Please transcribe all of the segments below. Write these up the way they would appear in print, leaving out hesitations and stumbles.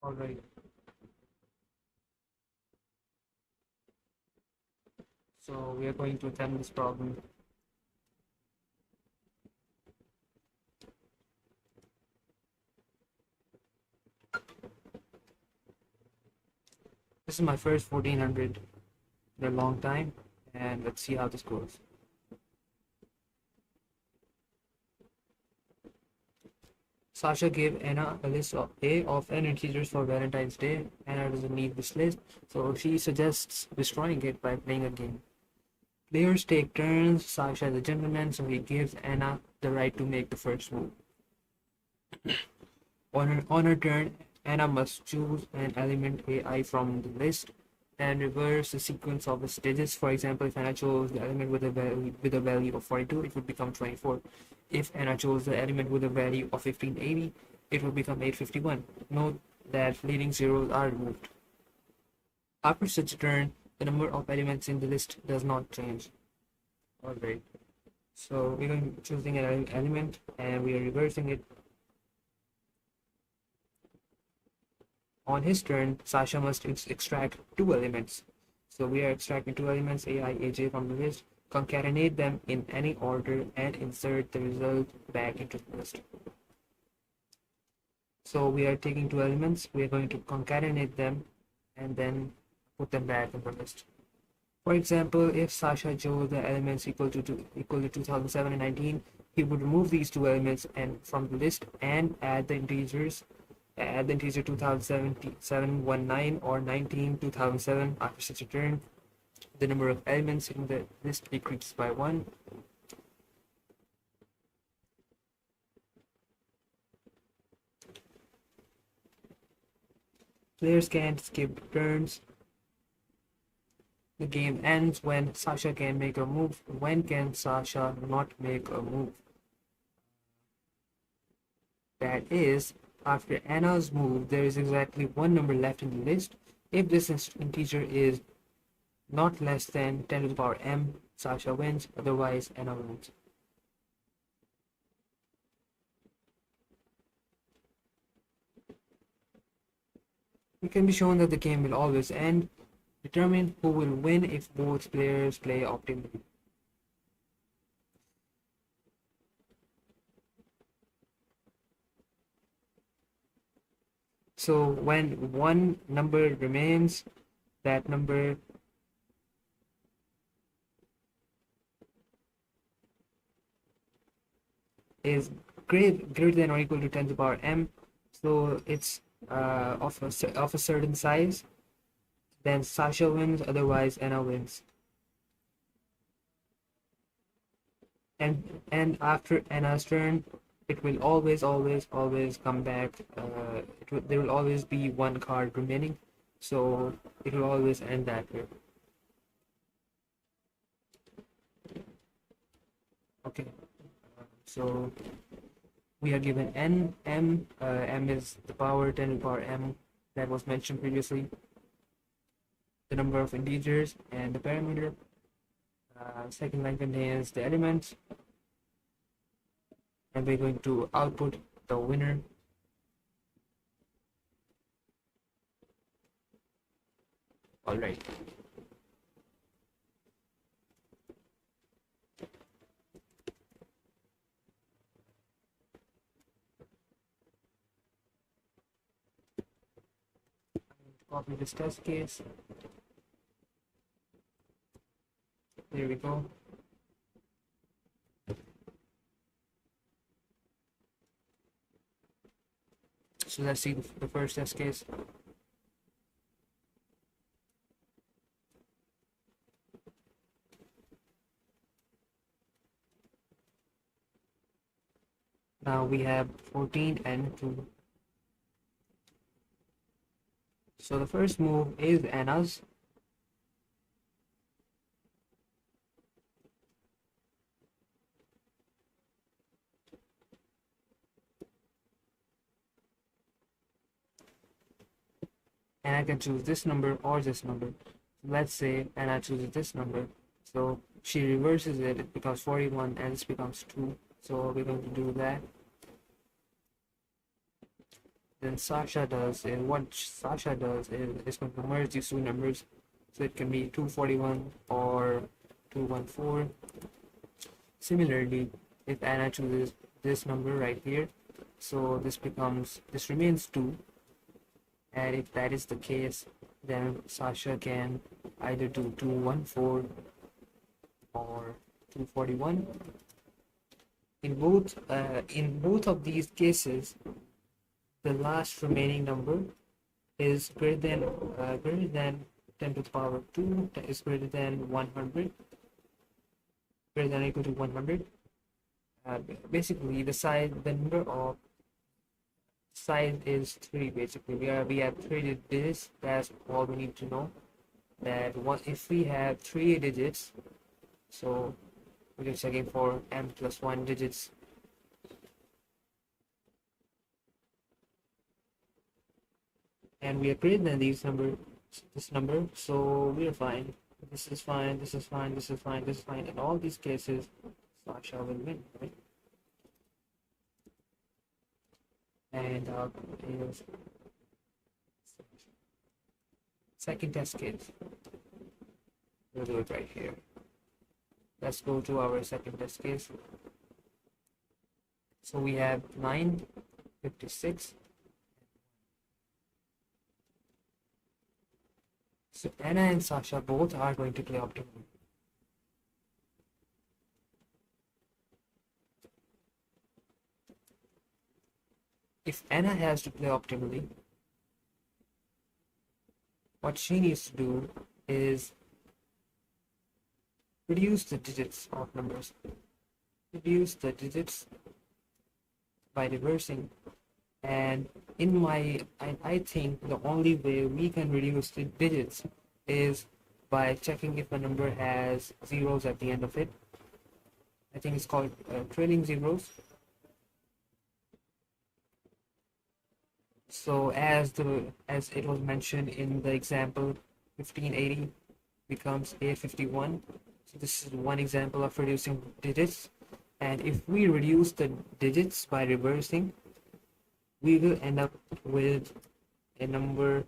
All right. So we are going to attempt this problem. This is my first 1400 in a long time, and let's see how this goes. Sasha gave Anna a list of n integers for Valentine's Day. Anna doesn't need this list, so she suggests destroying it by playing a game. Players take turns. Sasha is a gentleman, so he gives Anna the right to make the first move. On her turn, Anna must choose an element AI from the list and reverse the sequence of the stages. For example, if Anna chose the element with a value of 42, it would become 24. If Anna chose the element with a value of 1580, it would become 851. Note that leading zeros are removed. After such a turn, the number of elements in the list does not change. Alright, so we're going to choosing an element and we are reversing it. On his turn, Sasha must extract two elements. So we are extracting two elements, AI, AJ, from the list, concatenate them in any order, and insert the result back into the list. So we are taking two elements, we are going to concatenate them, and then put them back in the list. For example, if Sasha chose the elements equal to 2007 and 19, he would remove these two elements and from the list and add the integers 2007 or 19 2007. After such a turn, the number of elements in the list decreases by 1. Players can't skip turns. The game ends when Sasha can make a move. When can Sasha not make a move? That is, after Anna's move, there is exactly one number left in the list. If this integer is not less than 10 to the power m, Sasha wins, otherwise Anna wins. It can be shown that the game will always end. Determine who will win if both players play optimally. So when one number remains, that number is greater than or equal to 10 to the power m, so it's of a certain size, then Sasha wins, otherwise Anna wins. And after Anna's turn, it will always come back. There will always be one card remaining, so it will always end that way. Okay, so we are given m is the power 10 to the power m that was mentioned previously, the number of integers and the parameter. Second line contains the elements, and we're going to output the winner. All right. Copy this test case. There we go. So let's see the first test case. Now we have 14 and 2. So the first move is Anna's. And I can choose this number or this number. Let's say Anna chooses this number. So she reverses it, it becomes 41 and this becomes 2. So we're going to do that. Then what Sasha does is going to merge these two numbers, so it can be 241 or 214. Similarly, if Anna chooses this number right here, so this remains 2, and if that is the case, then Sasha can either do 214 or 241. In both of these cases, the last remaining number is greater than 10 to the power 2 is greater than 100, greater than or equal to 100. Basically, the number of size is 3. Basically, we have 3 digits. That's all we need to know. That what if we have 3 digits, so we're checking for m plus 1 digits. And we are greater than this number, so we are fine. This is fine, this is fine, this is fine, this is fine. In all these cases, Sasha will win, right? And is second test case. We'll do it right here. Let's go to our second test case. So we have 9, 56. So Anna and Sasha both are going to play optimally. If Anna has to play optimally, what she needs to do is reduce the digits of numbers. Reduce the digits by reversing. And I think the only way we can reduce the digits is by checking if a number has zeros at the end of it. I think it's called trailing zeros. So as it was mentioned in the example, 1580 becomes 851. So this is one example of reducing digits. And if we reduce the digits by reversing, we will end up with a number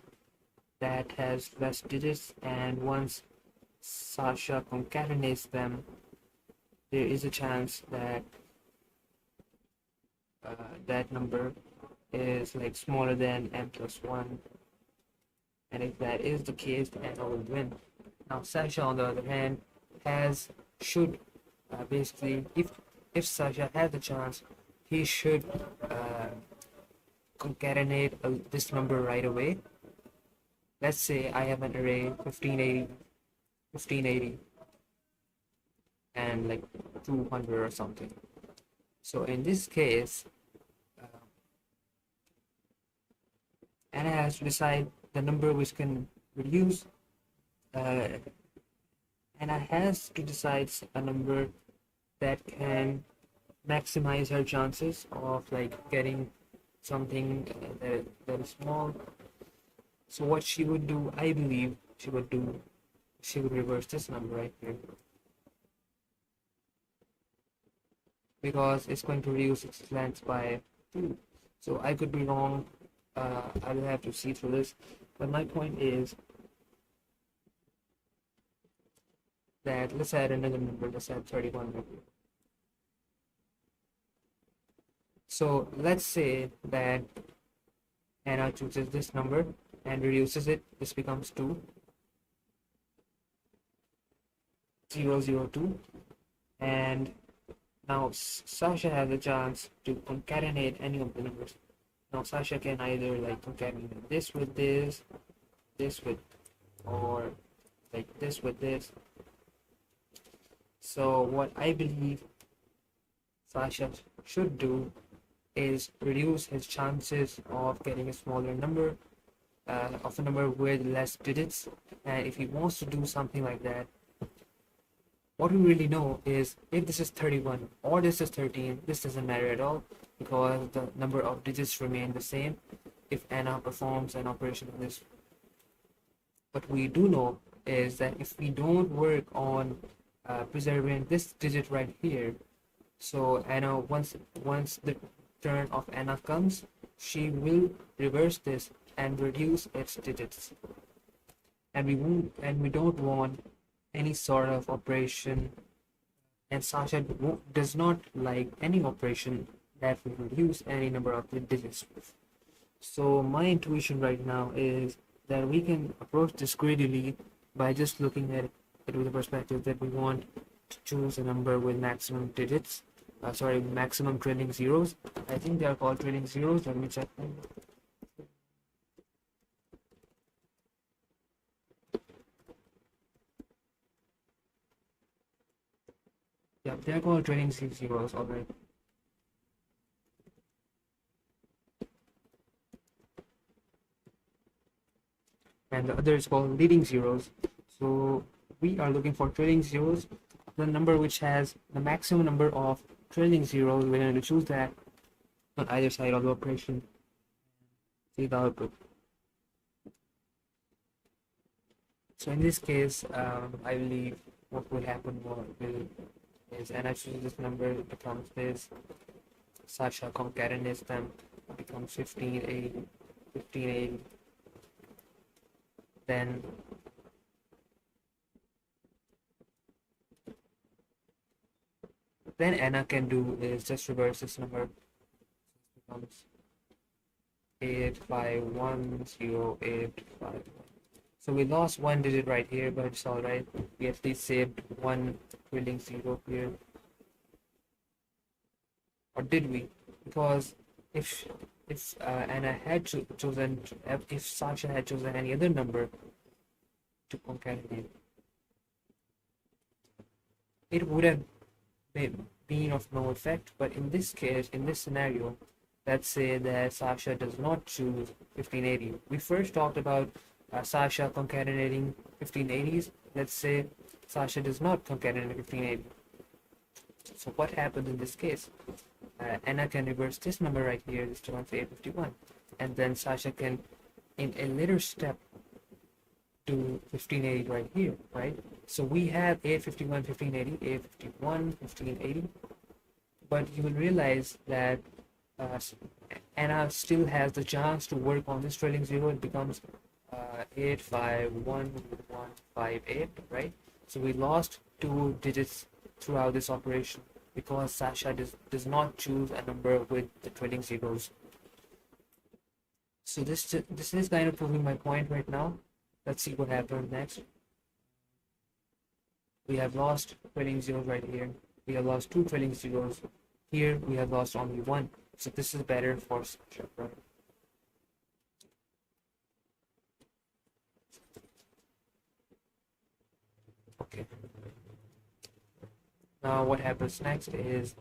that has less digits, and once Sasha concatenates them, there is a chance that that number is like smaller than m plus 1, and if that is the case, then Anna will win. Now Sasha, on the other hand, should basically, if Sasha has the chance, he should concatenate this number right away. Let's say I have an array 1580 and like 200 or something. So in this case, Anna has to decide the number which can reduce. Anna has to decide a number that can maximize her chances of like getting something that is small. So what she would do, I believe she would reverse this number right here, because it's going to reduce its length by 2. So I could be wrong. I will have to see through this, but my point is that let's add another number. Let's add 31. So let's say that Anna chooses this number and reduces it. This becomes 2,002, and now Sasha has a chance to concatenate any of the numbers. Now Sasha can either like concatenate this with this with, or like this with this. So what I believe Sasha should do is reduce his chances of getting a smaller number, of a number with less digits. And if he wants to do something like that, what we really know is if this is 31 or this is 13, this doesn't matter at all, because the number of digits remain the same if Anna performs an operation on this. What we do know is that if we don't work on preserving this digit right here, so Anna, once the turn of Anna comes, she will reverse this and reduce its digits. And we don't want any sort of operation, and Sasha does not like any operation that will reduce any number of the digits. So my intuition right now is that we can approach this greedily by just looking at it with the perspective that we want to choose a number with maximum digits. Maximum trailing zeros. I think they are called trailing zeros. Let me check them. Yeah, they are called trailing zeros. Alright. And the other is called leading zeros. So we are looking for trailing zeros, the number which has the maximum number of trailing zeros. We're going to choose that on either side of the operation. See the output. So in this case, I believe what will happen is, and I choose this number, becomes this. Sasha concatenates them, becomes 1580, 1580. Then Anna can do is just reverse this number. It becomes 851085. So we lost one digit right here, but it's alright. We at least saved one trailing zero here. Or did we? Because if Anna had chosen, if Sasha had chosen any other number to concatenate, it would have been of no effect. But in this case, in this scenario, let's say that Sasha does not choose 1580. We first talked about Sasha concatenating 1580s. Let's say Sasha does not concatenate 1580. So what happens in this case? Anna can reverse this number right here, this becomes 851, and then Sasha can, in a later step, do 1580 right here, right? So we have 851, 1580, 851, 1580, but you will realize that Anna still has the chance to work on this trailing zero. It becomes 851158, right? So we lost 2 digits throughout this operation because Sasha does not choose a number with the trailing zeros. So this is kind of proving my point right now. Let's see what happens next. We have lost trailing zeros right here. We have lost 2 trailing zeros. Here we have lost only 1. So this is better for Sasha, right? Okay. Now what happens next is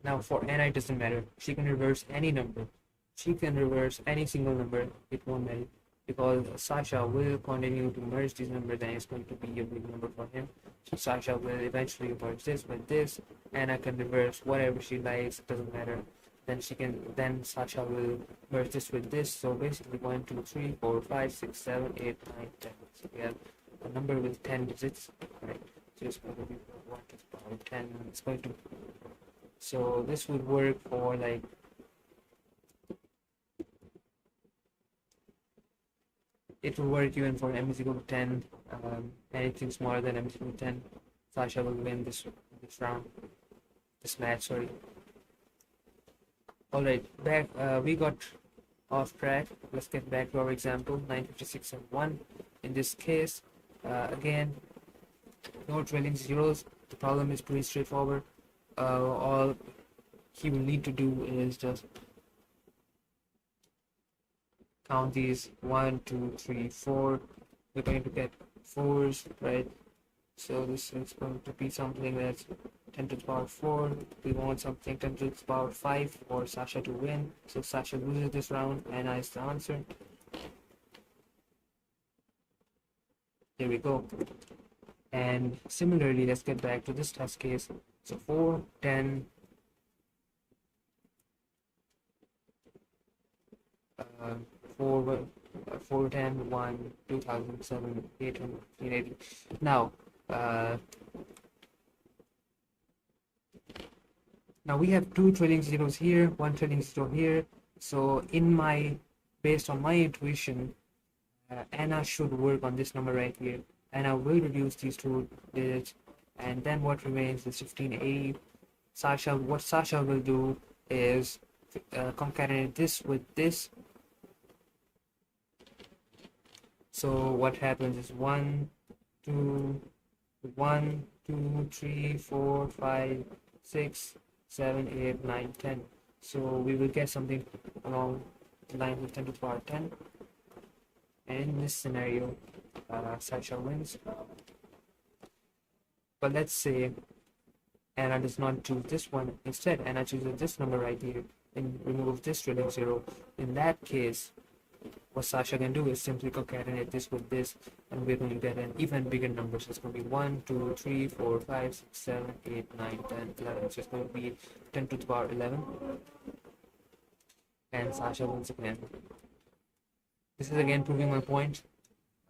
now for Anna it doesn't matter. She can reverse any number. She can reverse any single number. It won't matter because Sasha will continue to merge these numbers and it's going to be a big number for him. So Sasha will eventually merge this with this. Anna can reverse whatever she likes. It doesn't matter. Then Sasha will merge this with this. So basically 1, 2, 3, 4, 5, 6, 7, 8, 9, 10. So we have a number with 10 digits, right? So it's going to be 1 to the power 10. It's going to, so this would work for like it will work even for m is equal to 10. Anything smaller than m is equal to 10, Sasha will win this round, this match. Sorry. All right, back. We got off track. Let's get back to our example. 956 and 1. In this case, again, no trailing zeros. The problem is pretty straightforward. All he will need to do is just count these 1, 2, 3, 4. We're going to get 4s, right? So this is going to be something that's 10 to the power 4. We want something 10 to the power 5 for Sasha to win. So Sasha loses this round. Anna is the answer. Here we go. And similarly, let's get back to this test case. So 4, 10, 4, 4, 10, 1, 2007, 880. Now, Now we have two trailing zeros here, one trailing zero here. So based on my intuition, Anna should work on this number right here. Anna will reduce these two digits, and then what remains is 1580. What Sasha will do is concatenate this with this. So what happens is 1, 2, 1, 2, 3, 4, 5, 6, 7, 8, 9, 10. So we will get something along the line with 10 to the power 10. And in this scenario, Sasha wins. But let's say Anna does not choose this one. Instead, Anna chooses this number right here and removes this trailing zero. In that case, what Sasha can do is simply concatenate this with this, and we're going to get an even bigger number. So it's going to be 1, 2, 3, 4, 5, 6, 7, 8, 9, 10, 11. So it's going to be 10 to the power 11. And Sasha wins again. This is again proving my point.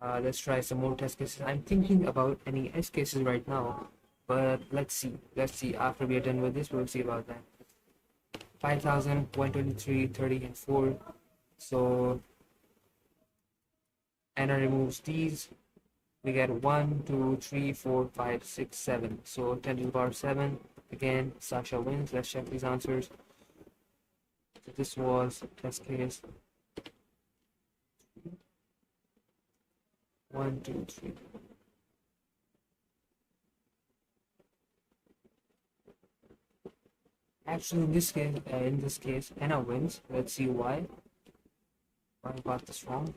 Let's try some more test cases. I'm thinking about any S cases right now, but let's see. Let's see. After we are done with this, we'll see about that. 5,000, 123, 30, and 4. So Anna removes these. We get 1, 2, 3, 4, 5, 6, 7. So 10 to the power 7. Again, Sasha wins. Let's check these answers. So this was test case 1, 2, 3. Actually, in this case, Anna wins. Let's see why. Why I got this wrong.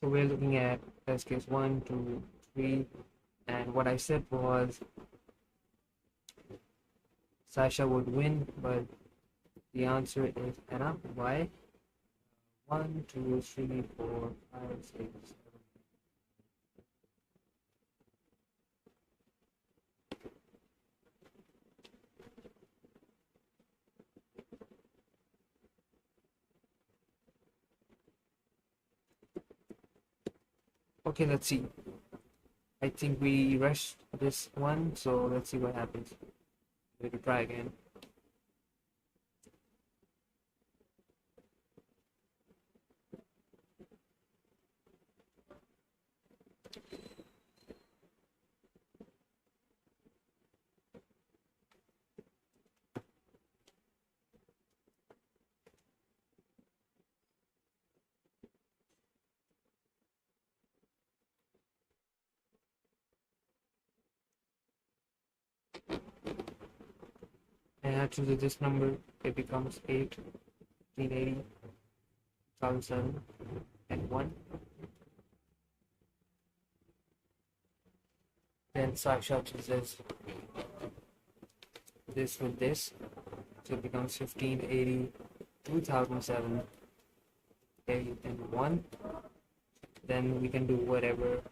So we're looking at test case 1, 2, 3, and what I said was Sasha would win, but the answer is Anna. Why? 1, 2, 3, 4, 5, 6, 7. Okay, let's see. I think we rushed this one, so let's see what happens. We will try again. And I choose this number, it becomes 8, 1580, 2007, and 1. Then Sasha chooses this with this, so it becomes 1580, 2007, 8, and 1. Then we can do whatever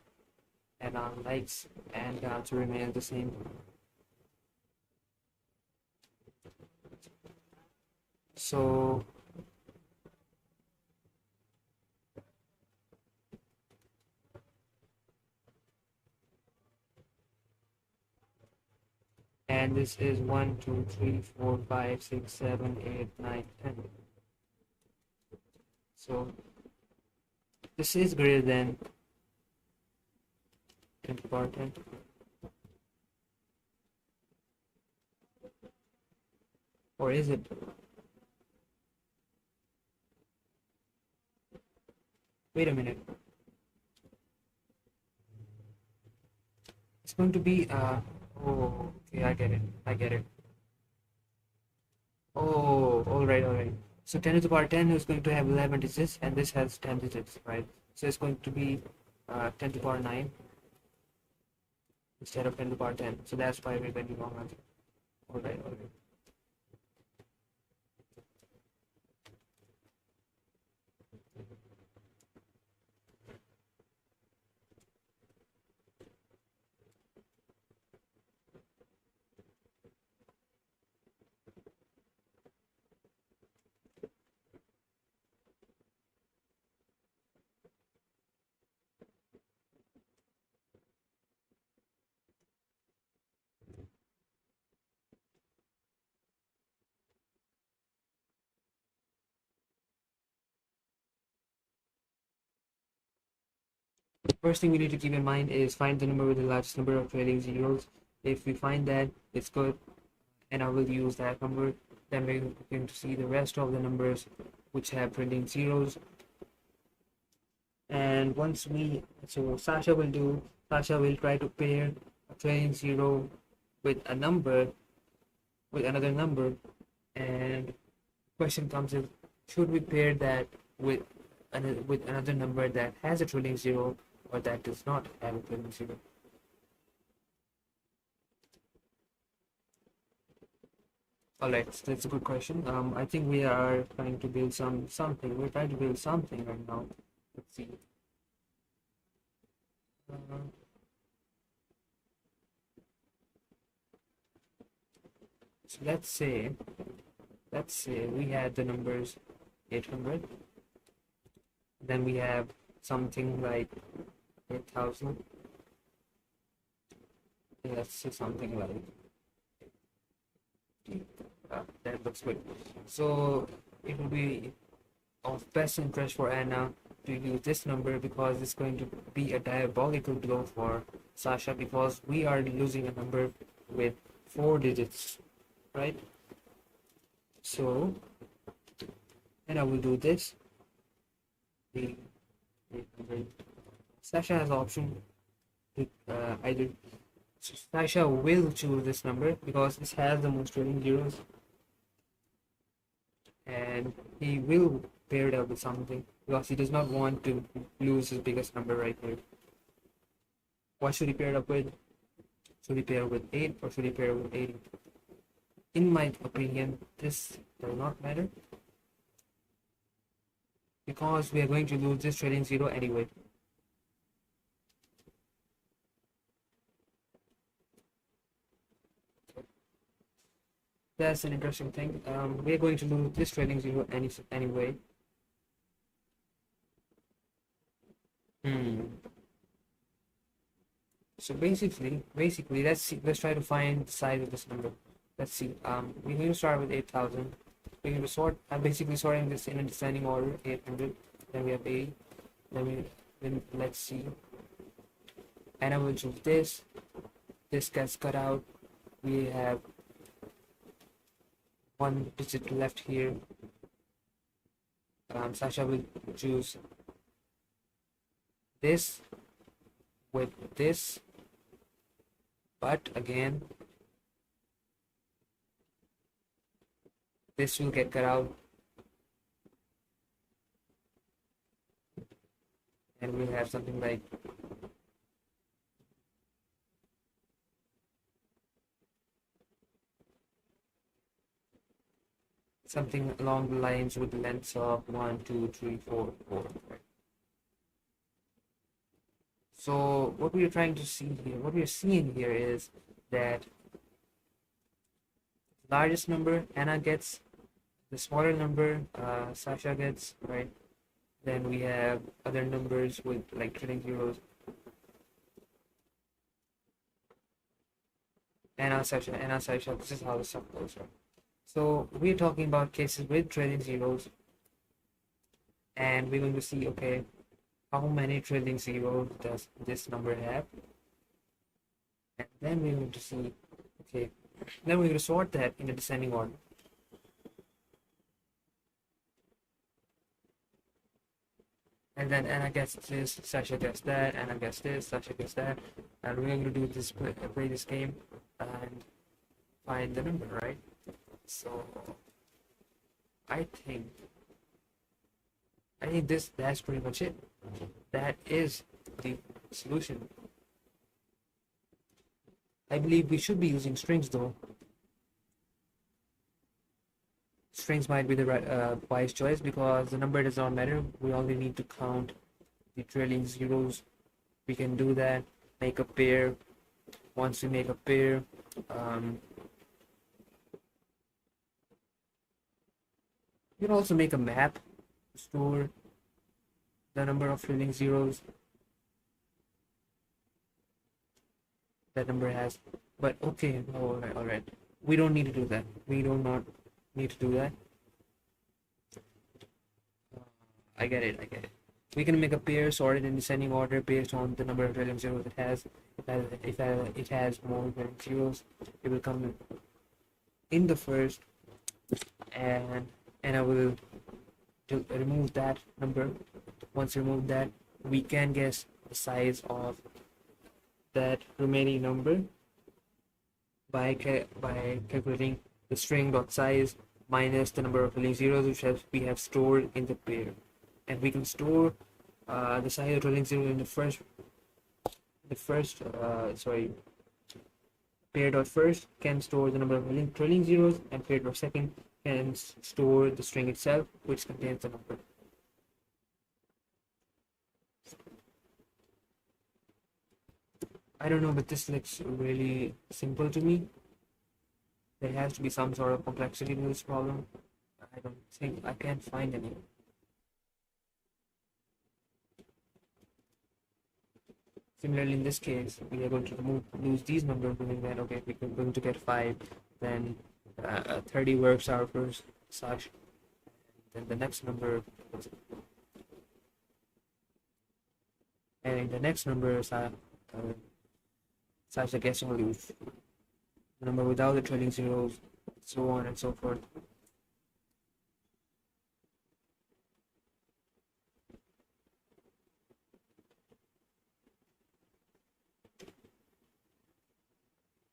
Anna likes, and the answer remains the same. So and this is 1, 2, 3, 4, 5, 6, 7, 8, 9, 10. So this is greater than 10 to the power 10. Or is it? Wait a minute. It's going to be oh, okay, I get it. Oh, all right. So 10 to the power 10 is going to have 11 digits, and this has 10 digits, right? So it's going to be 10 to the power 9 instead of 10 to the power 10. So that's why we're getting wrong answer. All right. First thing we need to keep in mind is find the number with the largest number of trailing zeros. If we find that, it's good, and I will use that number. Then we're going to see the rest of the numbers which have trailing zeros. And once we, so Sasha will try to pair a trailing zero with a number, with another number, and question comes in, should we pair that with another number that has a trailing zero or that does not have a trailing zero? Alright, so that's a good question. I think we are trying to build something. We're trying to build something right now. Let's see. Uh, so let's say we had the numbers 800. Then we have something like 8,000. Let's say something like that looks good. So it will be of best interest for Anna to use this number because it's going to be a diabolical blow for Sasha because we are losing a number with 4 digits, right? So Anna will do this. Sasha has option to either Sasha will choose this number because this has the most trailing zeros, and he will pair it up with something because he does not want to lose his biggest number right here. What should he pair it up with? Should he pair it with 8 or should he pair it with 80? In my opinion, this does not matter because we are going to lose this trailing zero anyway. That's an interesting thing. We're going to lose this trailing zero anyway. So basically, let's try to find the size of this number. Let's see. We're going to start with 8,000. We're going to sort. I'm basically sorting this in a descending order. 800. Then we have 80. Then let's see. And I will choose this. This gets cut out. We have 1 digit left here. Sasha will choose this with this, but again this will get cut out and we'll have something like something along the lines with the lengths of 1, 2, 3, 4, 4. Right? So what we are trying to see here, what we are seeing here is that the largest number Anna gets, the smaller number Sasha gets, right? Then we have other numbers with like trailing zeros. Anna, Sasha, this is how the stuff goes, right? So we're talking about cases with trailing zeros, and we're going to see, okay, how many trailing zeros does this number have? And then we're going to see, okay, then we're going to sort that in a descending order. And then Anna gets this, Sasha gets that, Anna gets this, Sasha gets that, and we're going to do this, play this game and find the number, right? So I think that's pretty much it. That is the solution. I believe we should be using strings though. Strings might be the right, wise choice because the number does not matter. We only need to count the trailing zeros. We can do that, make a pair. Once we make a pair, you can also make a map to store the number of trailing zeros that number has. But okay, all right. We don't need to do that. We do not need to do that. I get it. We can make a pair sorted in descending order based on the number of trailing zeros it has. If it has more than zeros, it will come in the first, and I will remove that number. Once remove that, we can guess the size of that remaining number by calculating the string dot size minus the number of trailing zeros which we have stored in the pair, and we can store the size of trailing zero in the first pair dot first can store the number of trailing zeros, and pair dot second can store the string itself which contains the number. I don't know, but this looks really simple to me. There has to be some sort of complexity to this problem. I don't think I can't find any. Similarly, in this case, we are going to lose these numbers, meaning that okay, we're going to get 5, then 30 works out for such, then the next number, and in the next number, such a guessing will lose the number without the trailing zeros, so on and so forth.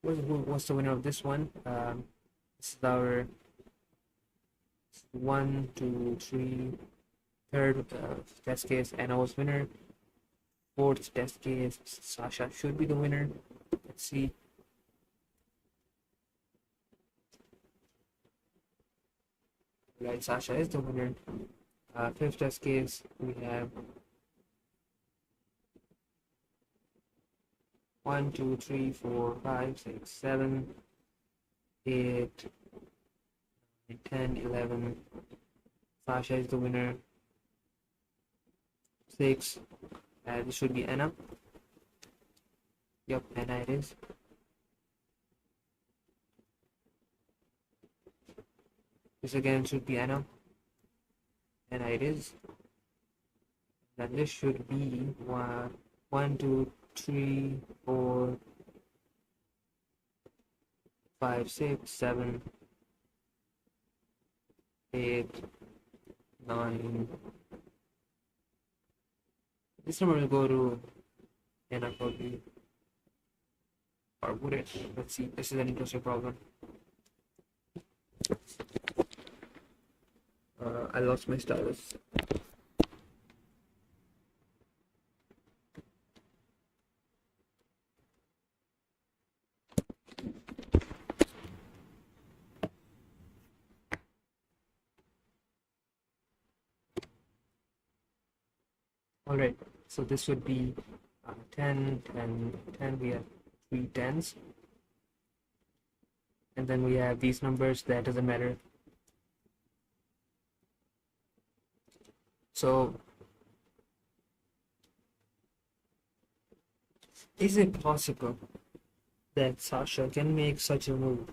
What's the winner of this one? This is our 1, 2, 3, third test case, Anna was winner. Fourth test case, Sasha should be the winner. Let's see. Right, Sasha is the winner. Fifth test case, we have 1, 2, 3, 4, 5, 6, 7, 8, 9, 10, 11. Sasha is the winner. 6. This should be Anna. Yep, Anna it is. This again should be Anna. Anna it is. Then this should be 1, 2, 3, 4, 5, 6, 7, 8, 9. This number will go to Anna probably. Or would it? Let's see. This is an interesting problem. I lost my stylus. Alright, so this would be 10, 10, 10. We have 3 10s. And then we have these numbers, that doesn't matter. So, is it possible that Sasha can make such a move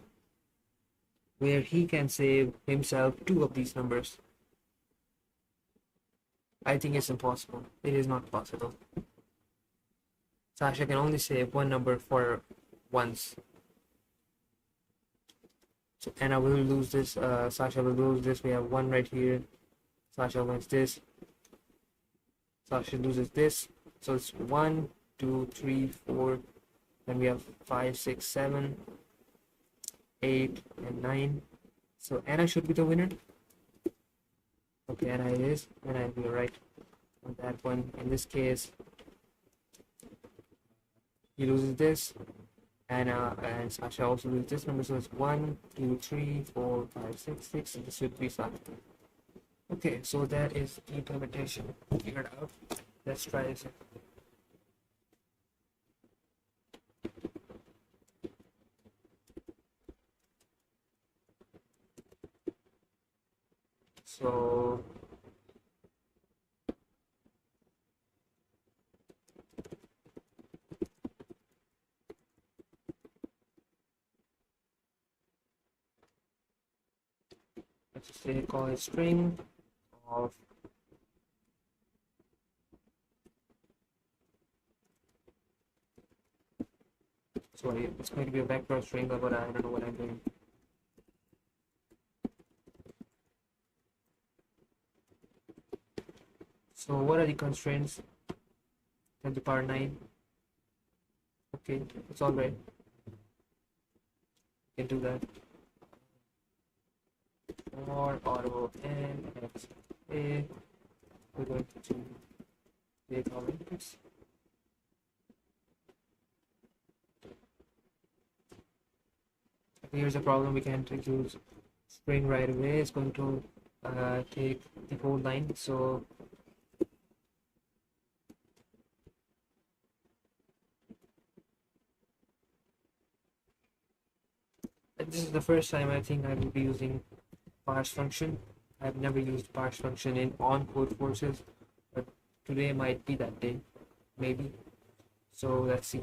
where he can save himself 2 of these numbers? I think it's impossible. It is not possible. Sasha can only save 1 number for once. So Anna will lose this. Sasha will lose this. We have 1 right here. Sasha wins this. Sasha loses this. So it's 1, 2, 3, 4. Then we have 5, 6, 7, 8, and 9. So Anna should be the winner. Okay, Anna it is. Anna, you're right on that one. In this case, he loses this. Anna and Sasha also lose this number. So it's 1, 2, 3, 4, 5, 6, 6. And this should be Sasha. Okay, so that is the implementation figured out. Let's try this. So let's say call a string of So it's going to be a vector string, but I don't know what I'm doing. So what are the constraints? 10 to the power 9. Okay, it's all right. You can do that. For auto n x a, we're going to do the comments. Here's a problem: we can't use string right away. It's going to take the whole line. So this is the first time I think I will be using parse function. I've never used parse function in on code courses, but today might be that day, maybe. So let's see.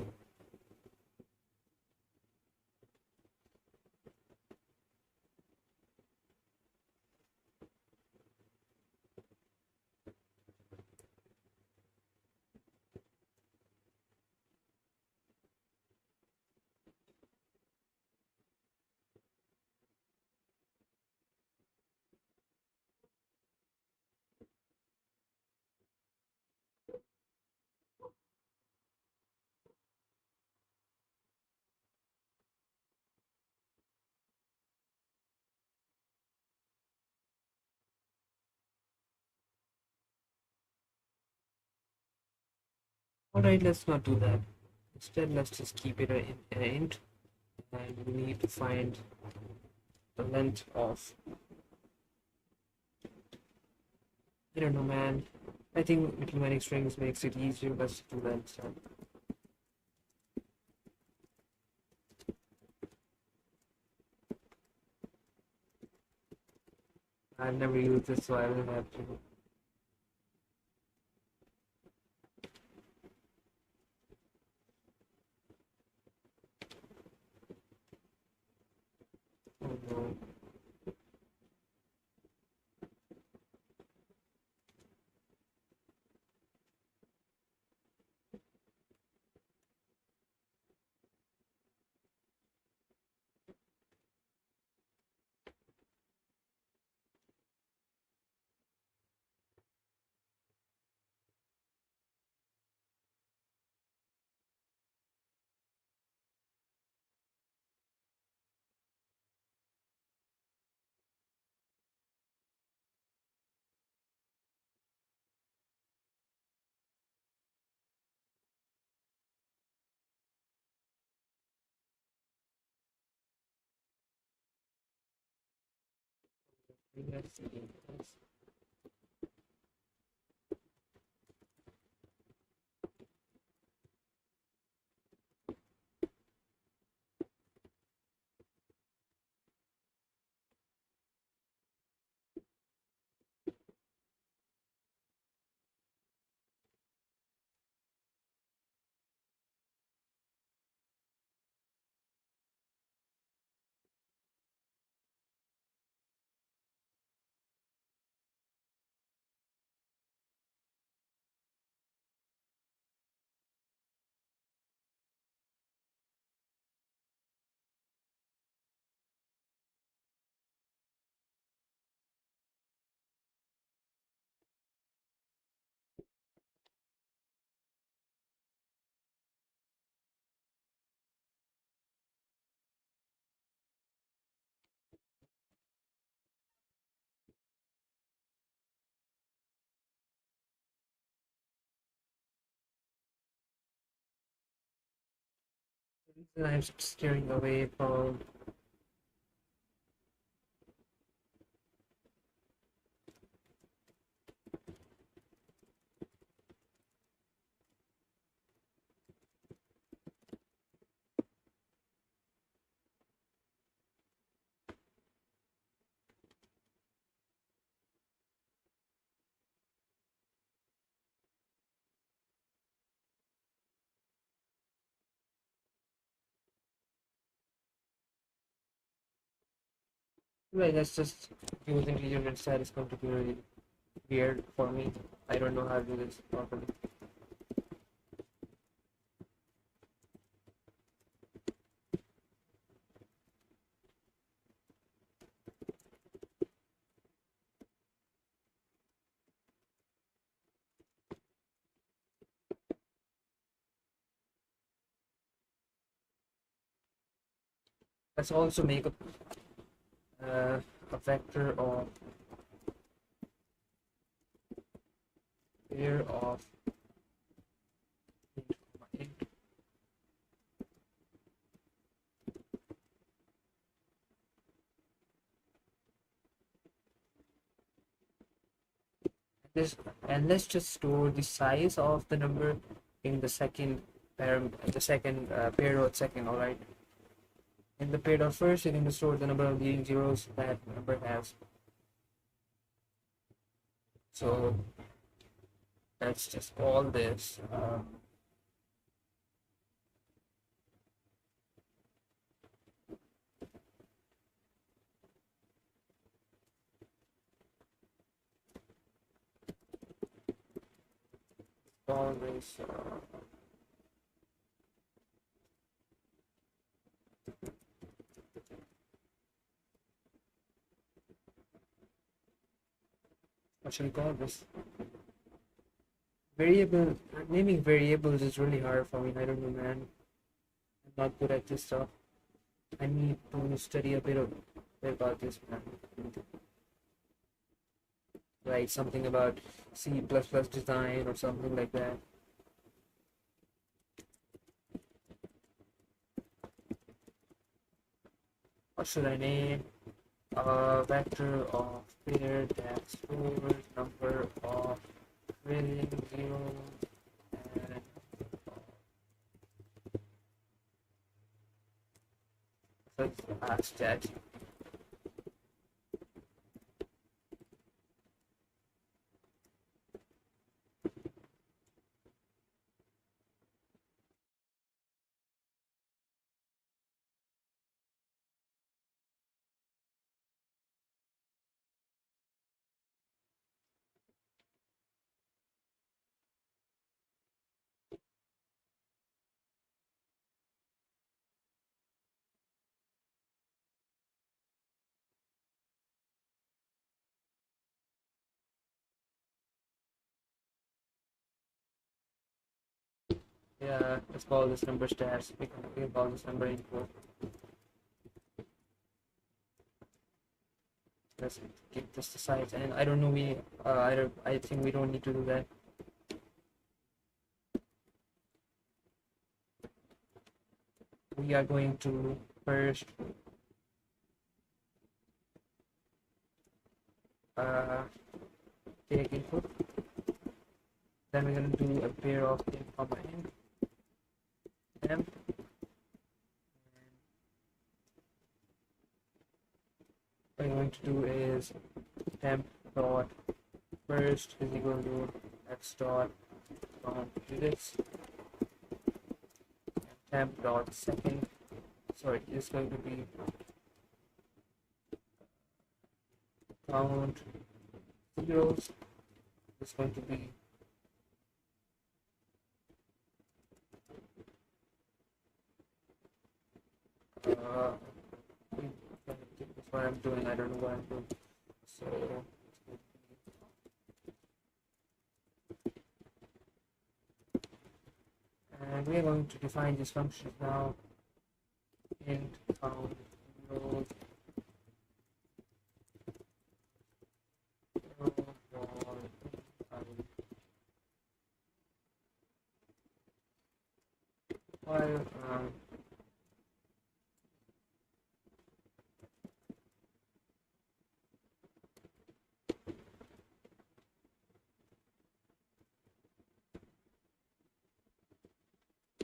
Alright, let's not do that. Instead, let's just keep it an int, and we need to find the length of, I don't know, man. I think implementing strings makes it easier. Let's do that instead. I've never used this, so I will have to. Oh no. Let's see. I'm steering away from. Right, that's just using region instead is going to be really weird for me. I don't know how to do this properly. Let's also make a vector of pair of int, int. This, and let's just store the size of the number in the second paired second. All right. In the paired first, you're going to store the number of leading zeros that number has. So that's just all this. All this. What should we call this? Variable. Naming variables is really hard for me. I don't know, man. I'm not good at this stuff. I need to study a bit about this, man. Like something about C++ design or something like that. What should I name? A vector of pair that stores number of trailing zeros and let's ask that. Yeah, let's call this number stats. We can call this number info. Let's keep this aside. And I don't know, I think we don't need to do that. We are going to first take input. Then we're going to do a pair of int, int, temp. What we're going to do is temp dot first is equal to x dot count digits, and temp dot second, sorry, is going to be count zeros. It's going to be what I'm doing. I don't know what I'm doing. So and we are going to define these functions now. Int count rows, while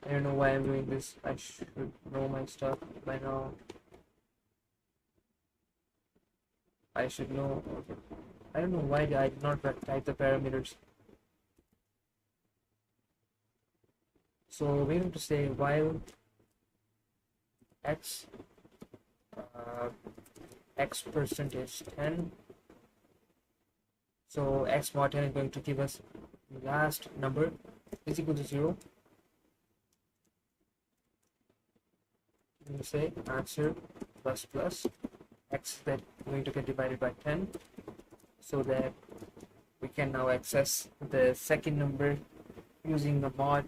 I don't know why I'm doing this. I should know my stuff by now. I should know. I don't know why I did not type the parameters. So we're going to say while x x percentage 10. So x mod 10 is going to give us the last number is equal to 0. We say answer plus plus x that going to get divided by 10, so that we can now access the second number using the mod,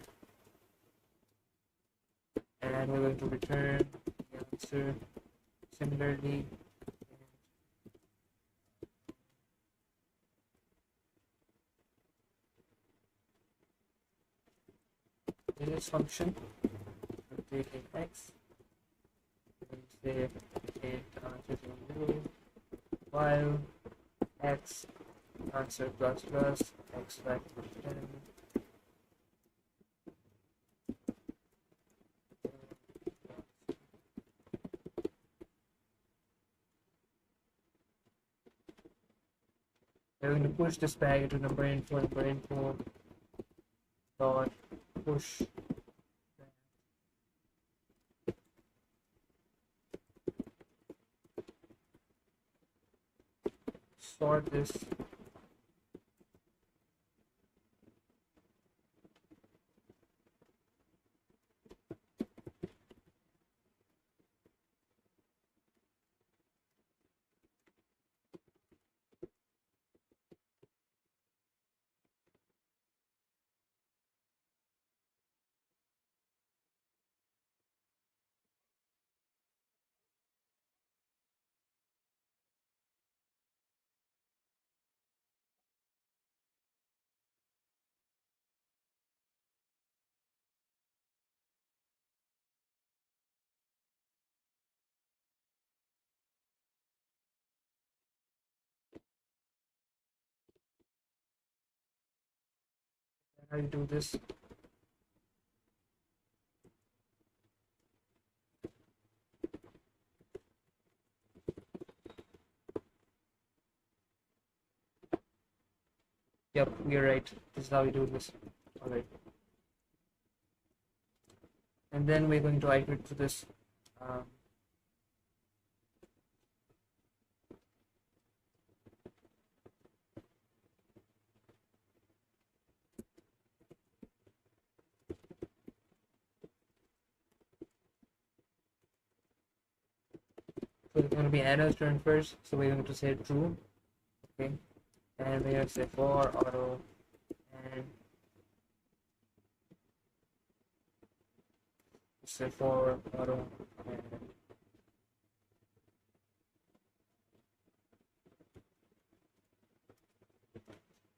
and we're going to return the answer Similarly, in this function, taking x, and say it answers in 0, while x answer plus plus x factor 10. We're going to push this back into number info dot push. Sort this how you do this. Yep, you're right. This is how we do this. Alright. And then we're going to iterate to this. So it's going to be Anna's turn first. So we're going to say true. Okay. And we're going to say for auto and say for auto and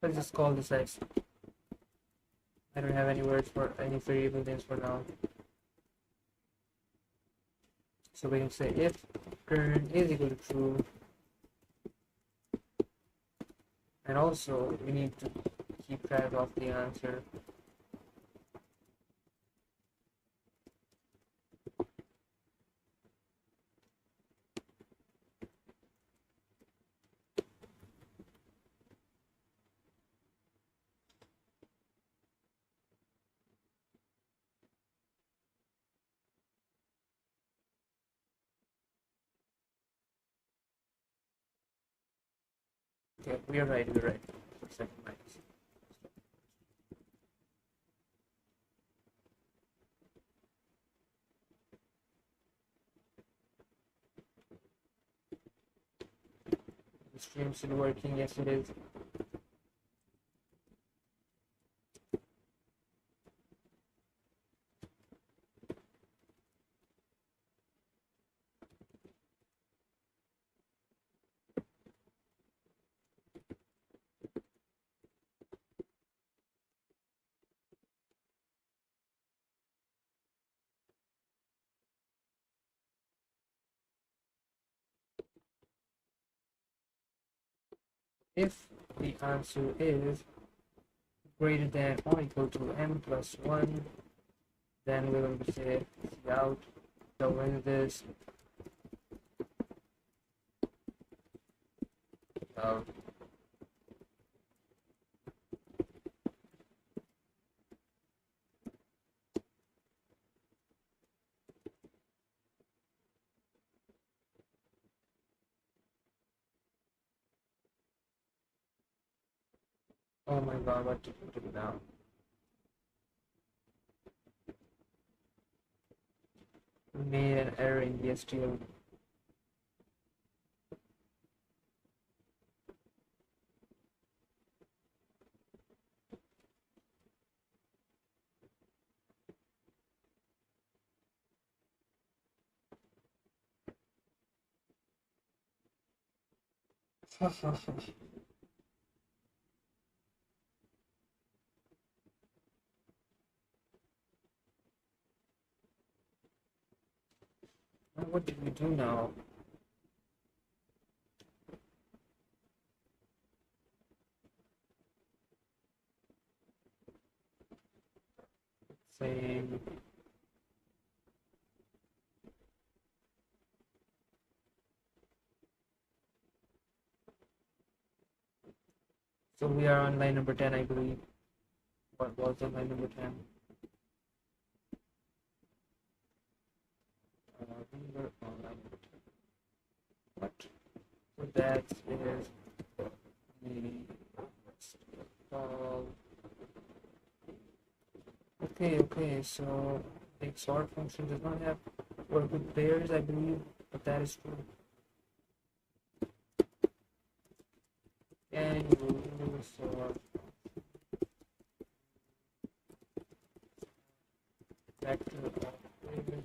let's just call this x. I don't have any words for any variable names for now. So we can say if turn is equal to true, and also we need to keep track of the answer. Okay, we're right. Second minus. The stream's still working. Yes, it is. If the answer is greater than or equal to m plus 1, then we're going to say out. So when this out, oh my god, what to do now? We made an error in the STL. What did we do now? Same. So we are on line number 10, I believe. What was on line number 10? We were on line number 10. What? So that is the okay, so the XOR function does not have work with pairs, I believe, but that is true. And you sort vector of pairs.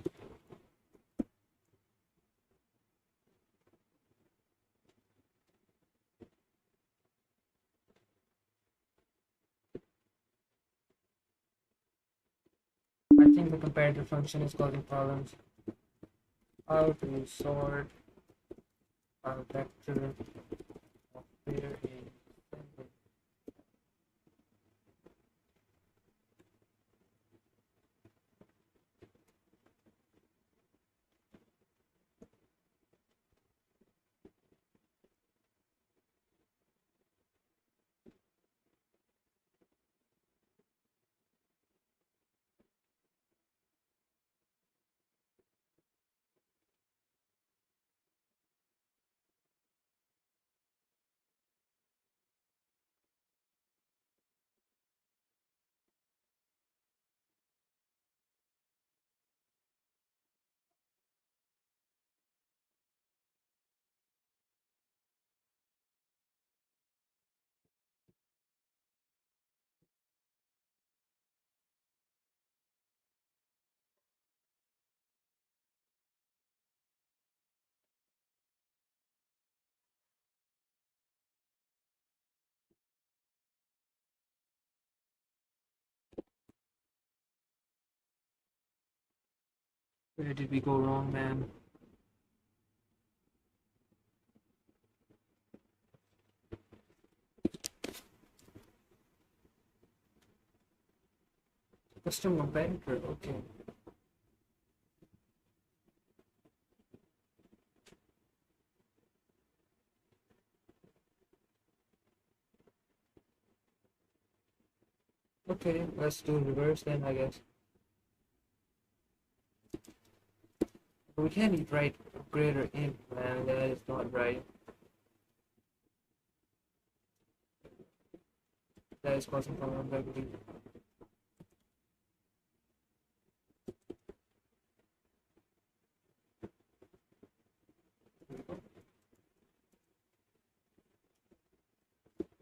I think the comparator function is causing problems. How to sort a vector of pair in descending. Where did we go wrong, man? Custom comparator, okay. Okay, let's do reverse then, I guess. But we can't write greater int, man. That is not right. That is causing problems, I believe.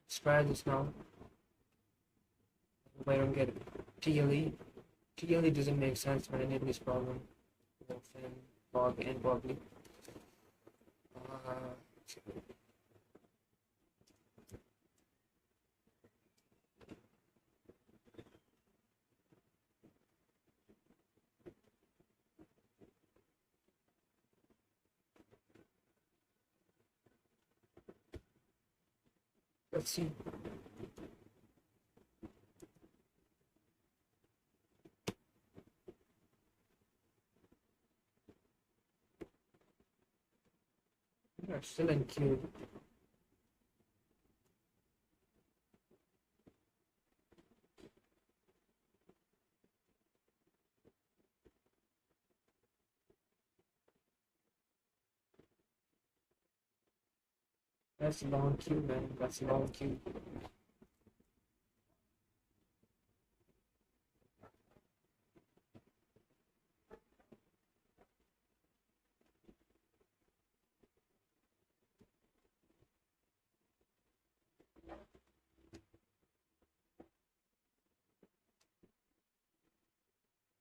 Let's try this now. Hope I don't get TLE. TLE doesn't make sense when I need this problem. Bob and Bobby. Uh, let's see. We are still in cube. That's a long queue, man. That's a long queue.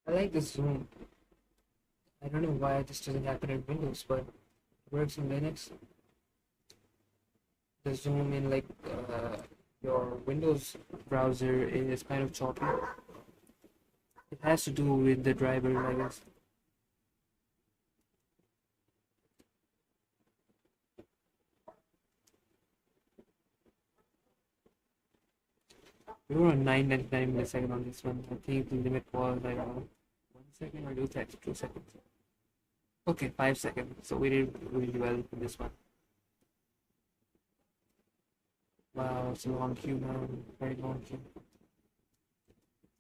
I like the zoom. I don't know why this doesn't happen in Windows, but it works in Linux. the zoom in, like your Windows browser is kind of choppy. It has to do with the driver, I guess. We were on 999 milliseconds on this one. I think the limit was like 1 second or 2 seconds. 2 seconds. Okay, 5 seconds. So we did really well in this one. Wow, it's a long queue now. Very long queue.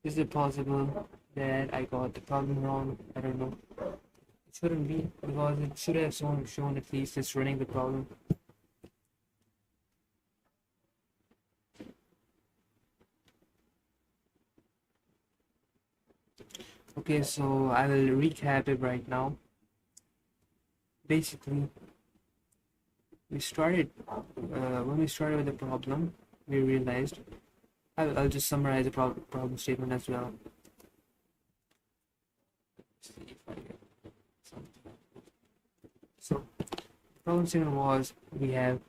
Is it possible that I got the problem wrong? I don't know. It shouldn't be, because it should have shown at least it's running the problem. Okay, so I will recap it right now. Basically, we started when we started with the problem, we realized. I'll just summarize the problem statement as well. Let's see if I get something. So, the problem statement was we have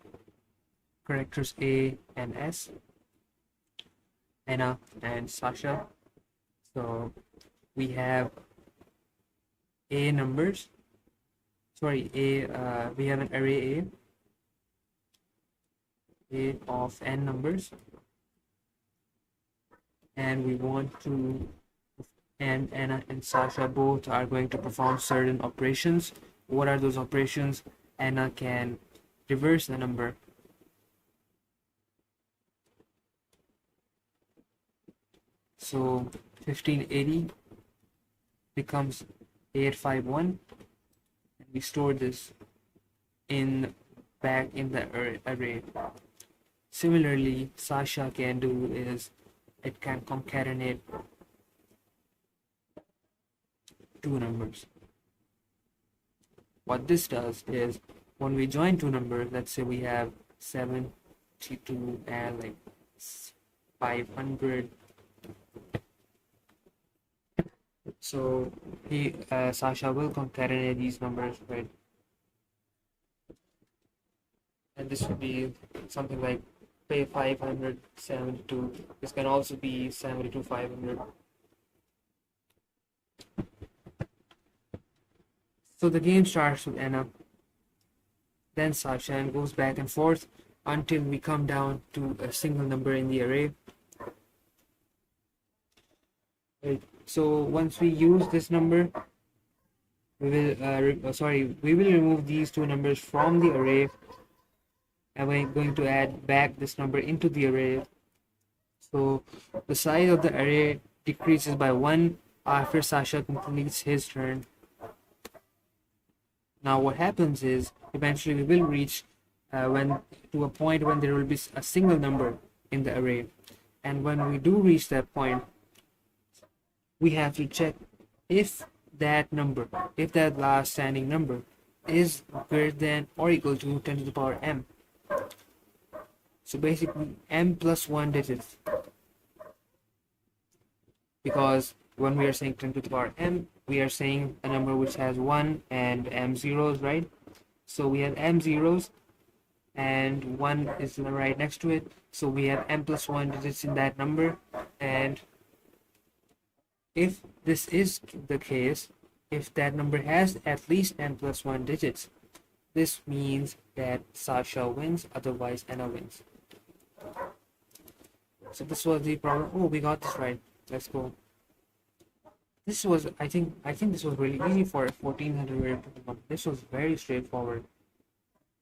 characters A and S, Anna and Sasha. So we have A numbers. Sorry, we have an array A of n numbers, and we want to, and Anna and Sasha both are going to perform certain operations. What are those operations? Anna can reverse the number. So 1580 becomes 851, and we store this back in the array. Similarly, Sasha can do is it can concatenate two numbers. What this does is when we join two numbers, let's say we have 72 and like 500. So Sasha will concatenate these numbers, right? And this would be something like 572. This can also be 72,500. So the game starts with Anna, then Sasha, and goes back and forth until we come down to a single number in the array. Right. So once we use this number, we will remove these two numbers from the array, and we're going to add back this number into the array. So the size of the array decreases by 1 after Sasha completes his turn. Now what happens is eventually we will reach to a point when there will be a single number in the array, and when we do reach that point, we have to check if that last standing number is greater than or equal to 10 to the power m. So basically m plus 1 digits, because when we are saying 10 to the power m, we are saying a number which has 1 and m zeros, right? So we have m zeros and 1 is right next to it, so we have m plus 1 digits in that number. And if this is the case, if that number has at least n plus 1 digits, this means that Sasha wins, otherwise Anna wins. So this was the problem. Oh, we got this right. Let's go. This was, I think this was really easy for a 1400. This was very straightforward.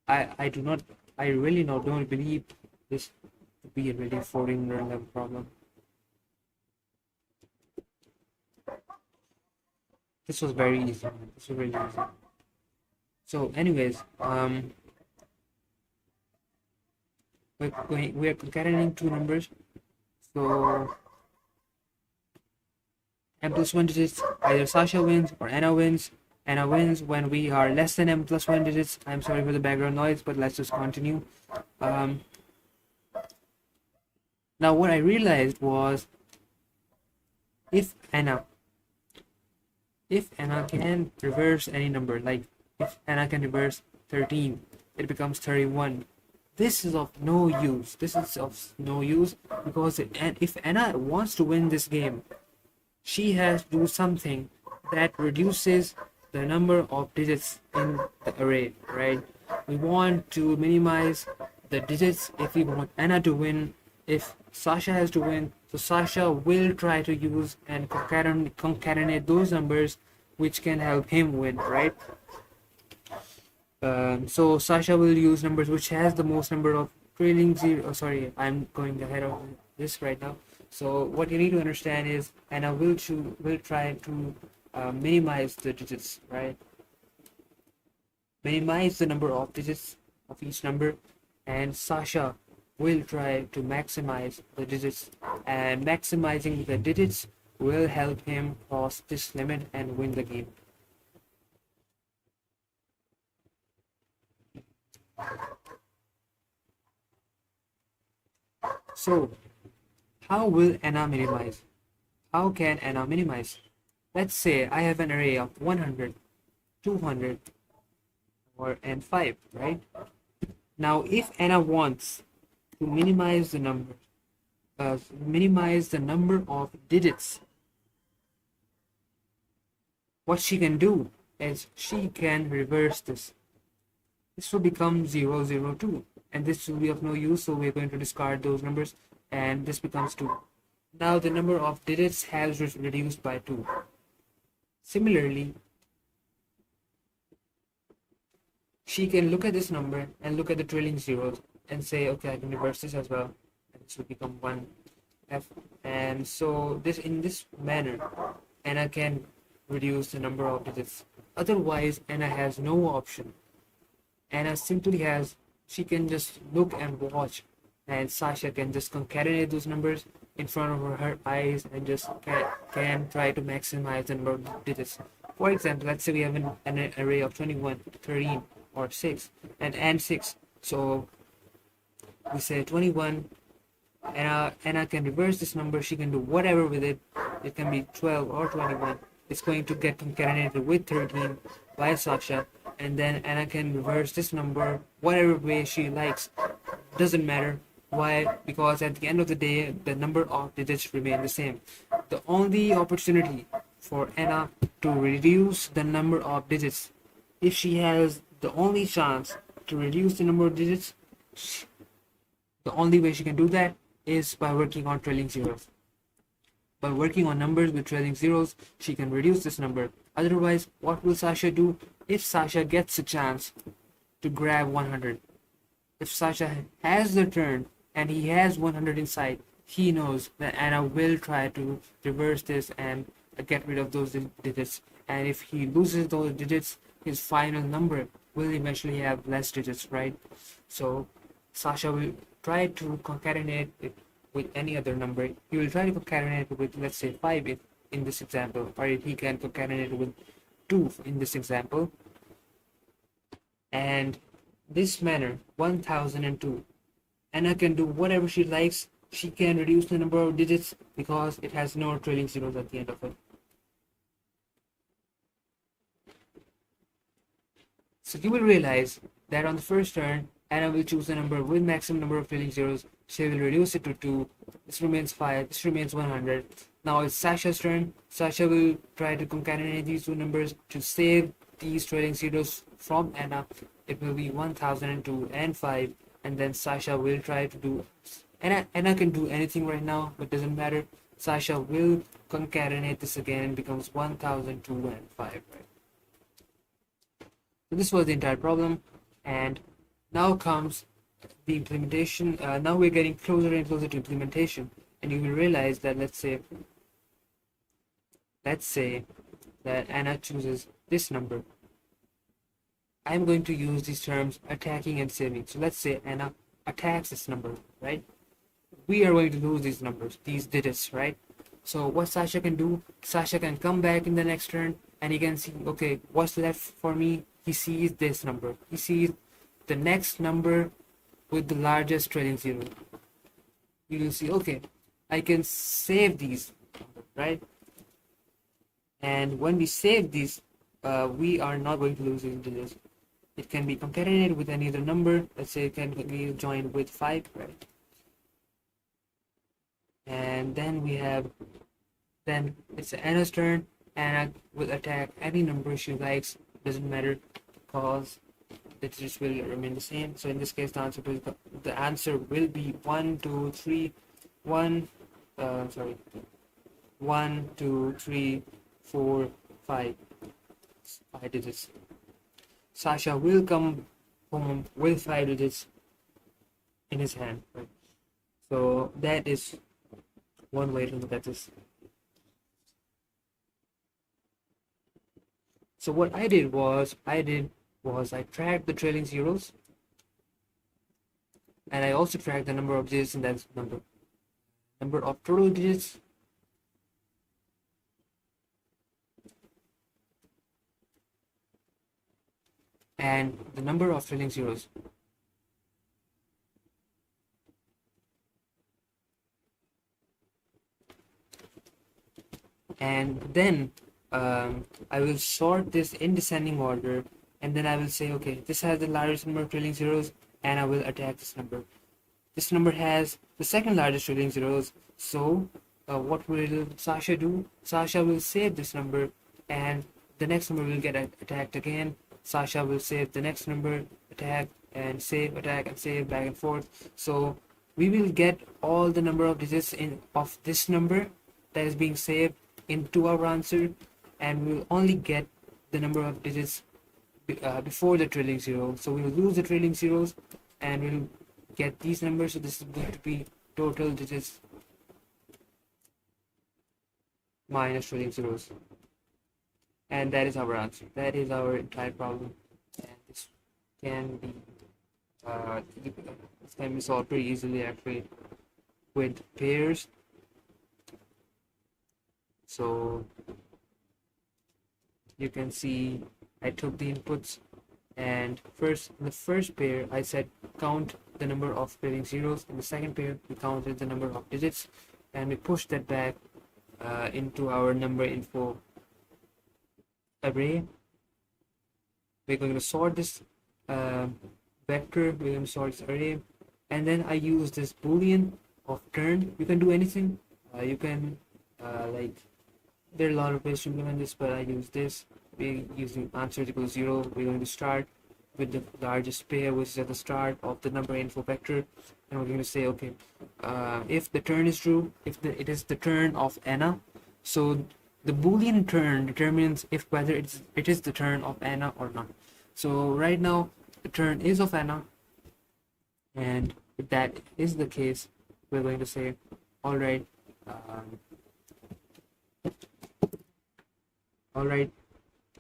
I really don't believe this to be a really 1400 level problem. This was very easy. This was really easy. So anyways, we're concatenating two numbers. So m plus 1 digits, either Sasha wins or Anna wins. Anna wins when we are less than m plus 1 digits. I'm sorry for the background noise, but let's just continue. Now what I realized was if Anna can reverse any number, like if Anna can reverse 13, it becomes 31. this is of no use. This is of no use because and if Anna wants to win this game, she has to do something that reduces the number of digits in the array, right? We want to minimize the digits if we want Anna to win. If Sasha has to win, so Sasha will try to use and concatenate those numbers which can help him win, right? So Sasha will use numbers which has the most number of trailing zero. Oh, sorry, I'm going ahead of this right now. So what you need to understand is Anna will try to minimize the digits, right? Minimize the number of digits of each number, and Sasha will try to maximize the digits, and maximizing the digits will help him cross this limit and win the game. So how will Anna minimize? How can Anna minimize? Let's say I have an array of 100, 200, and 5, right? Now, if Anna wants to minimize the number of digits, what she can do is she can reverse this. This will become 0, 0, 2, and this will be of no use, so we're going to discard those numbers, and this becomes 2. Now the number of digits has reduced by 2. Similarly, she can look at this number and look at the trailing zeros and say, okay, I can reverse this as well, and this will become 1f. And so in this manner, Anna can reduce the number of digits. Otherwise, Anna has no option. Anna simply she can just look and watch, and Sasha can just concatenate those numbers in front of her eyes and just can try to maximize the number of digits. For example, let's say we have an array of 21, 13, or 6, and 6. So we say 21, Anna can reverse this number. She can do whatever with it. It can be 12 or 21. It's going to get concatenated with 13 by Sasha, and then Anna can reverse this number whatever way she likes. Doesn't matter. Why? Because at the end of the day, the number of digits remain the same. The only opportunity for Anna to reduce the number of digits, if she has the only chance to reduce the number of digits, the only way she can do that is by working on trailing zeros. By working on numbers with trailing zeros, she can reduce this number. Otherwise, what will Sasha do? If Sasha gets a chance to grab 100, if Sasha has the turn and he has 100 inside, he knows that Anna will try to reverse this and get rid of those digits. And if he loses those digits, his final number will eventually have less digits, right? So Sasha will try to concatenate it with any other number. He will try to concatenate it with, let's say, 5 in this example, or he can concatenate it with 2 in this example. And this manner, 1002, Anna can do whatever she likes. She can reduce the number of digits because it has no trailing zeros at the end of it. So you will realize that on the first turn, Anna will choose a number with maximum number of trailing zeros. She will reduce it to 2. This remains 5. This remains 100. Now it's Sasha's turn. Sasha will try to concatenate these two numbers to save these trailing zeros from Anna. It will be 1002 and 5. And then Sasha will try to do... Anna can do anything right now, but doesn't matter. Sasha will concatenate this again and becomes 1002 and 5. Right? So this was the entire problem, and now comes the implementation. Now we're getting closer and closer to implementation, and you will realize that let's say that Anna chooses this number. I'm going to use these terms attacking and saving. So let's say Anna attacks this number, right? We are going to lose these numbers, these digits, right? So what Sasha can do, Sasha can come back in the next turn and he can see, okay, what's left for me? He sees this number. He sees the next number with the largest trailing zero. You will see, okay, I can save these, right? And when we save these, we are not going to lose these digits. it can be concatenated with any other number. Let's say it can be joined with 5, right? And then we have, then it's Anna's turn. Anna will attack any number she likes, doesn't matter, because the digits will remain the same. So in this case, the answer will be 1, 2, 3, 1, sorry, 1, 2, 3, 4, 5, 5 digits. Sasha will come home with 5 digits in his hand, right? So that is one way to look at this. So what I did was I tracked the trailing zeros, and I also tracked the number of digits in that number of total digits, and the number of trailing zeros. And then I will sort this in descending order, and then I will say, okay, this has the largest number of trailing zeros, and I will attack this number. This number has the second largest trailing zeros, so what will Sasha do? Sasha will save this number, and the next number will get attacked again. Sasha will save the next number, attack and save, back and forth. So we will get all the number of digits of this number that is being saved into our answer, and we will only get the number of digits before the trailing zero. So we will lose the trailing zeros and we will get these numbers. So this is going to be total digits minus trailing zeros, and that is our answer. That is our entire problem, and this can be solved pretty easily actually with pairs. So you can see I took the inputs, and in the first pair I said count the number of trailing zeros. In the second pair we counted the number of digits, and we pushed that back into our number info array. We're going to sort this vector, we're going to sort this array, and then I use this boolean of turn. You can do anything. You can there are a lot of ways to implement this, but I use this. We're using answer is equal to 0. We're going to start with the largest pair, which is at the start of the number info vector, and we're going to say, okay, if the turn is true, if it is the turn of Anna, so the boolean turn determines if whether it is the turn of Anna or not. So right now the turn is of Anna, and if that is the case, we're going to say, all right,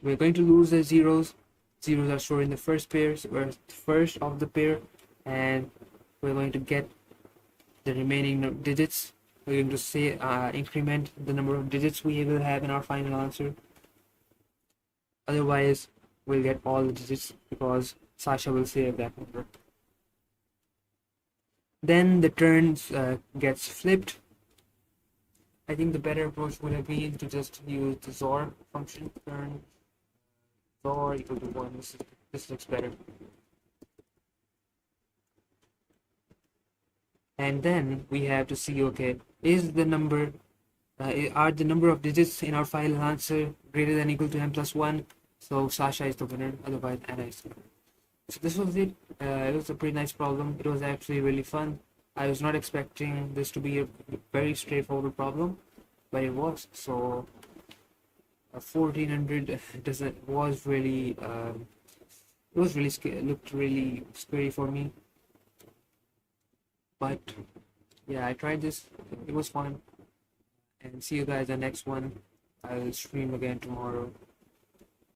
we're going to lose the zeros. Zeros are stored in the first pair, so we're first of the pair, and we're going to get the remaining digits. We're going to say increment the number of digits we will have in our final answer. Otherwise, we'll get all the digits because Sasha will save that number. Then the turns gets flipped. I think the better approach would have been to just use the XOR function. Turn XOR equal to 1. This looks better. And then we have to see, okay, is the number are the number of digits in our final answer greater than or equal to n plus 1? So Sasha is the winner, otherwise Anna is the winner. So this was it. It was a pretty nice problem. It was actually really fun. I was not expecting this to be a very straightforward problem, but it was. So 1400 was really it was really looked really scary for me. But yeah, I tried this. It was fun. And see you guys in the next one. I will stream again tomorrow.